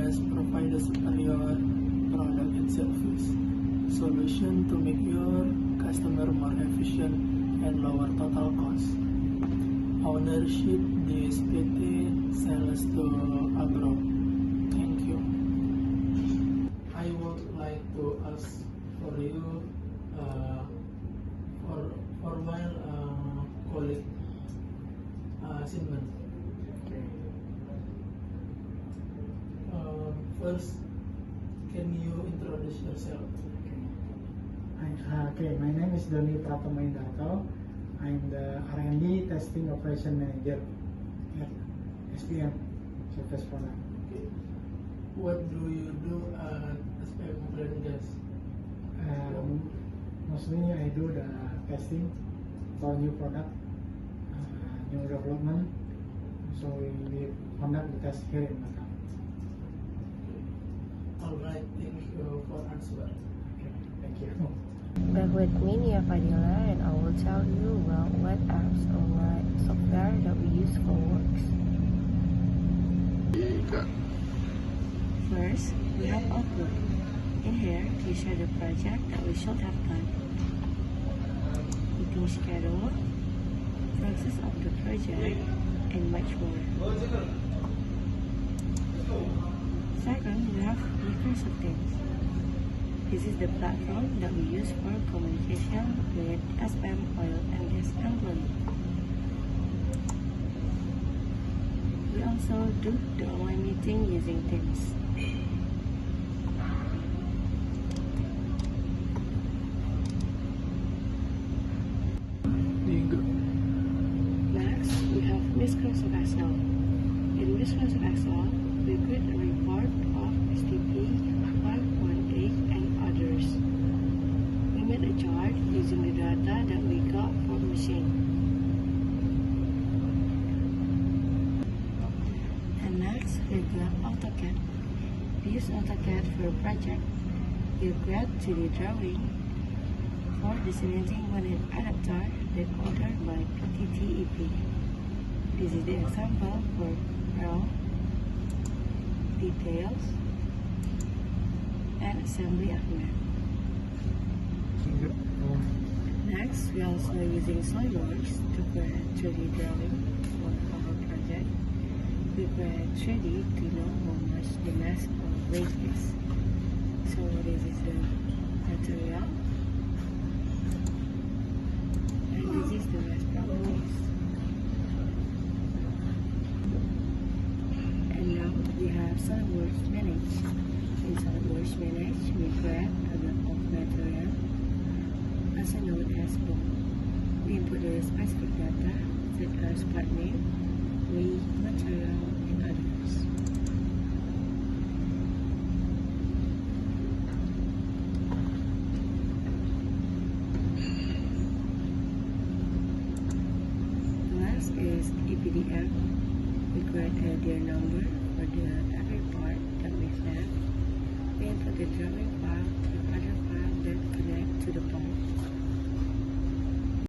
must provide a superior product and service solution to make your customer more efficient and lower total cost. Ownership disputed sales to Agro. Thank you. I would like to ask for you for while colleague Simon. First, can you introduce yourself? Okay, my name is Doni Pratama Indarto. I'm the R&D Testing Operation Manager at SPM, Surface Product. Okay. What do you do at SPM Oil and Gas? Mostly I do the testing for new product, new development. So we conduct the test here in Batam. Alright, thank you for answer. Okay, thank you. Back with me, Nia Fadila, and I will tell you about what apps or what software that we use for works. First, we have Outlook. In here, we share the project that we should have done, meeting schedule, progress of the project, and much more. Second, we have Microsoft Teams. This is the platform that we use for communication with SPM Oil and Gas employees. We also do the online meeting using Teams. Next, we have Microsoft Excel. In Microsoft Excel, we create a report of STP 518 and others. We made a chart using the data that we got from machine. And next, we got AutoCAD. We use AutoCAD for a project. We create 3D drawing for designating one adapter that ordered by PTTEP. This is the example for raw, details, and assembly argument. Next, we are also using SolidWorks to create 3D drawing for our project. We create 3D to know how much the mass or weight is. So this is the material, and this is the mass properties. And now we have SolidWorks Manage. In SolidWorks Manage, we create a block of material, also known as block. We input the specific data, such as part name, weight, material, and others. Last is EPDM. We create a dear number for every part that we have. We input the drawing file to other file that connect to the part.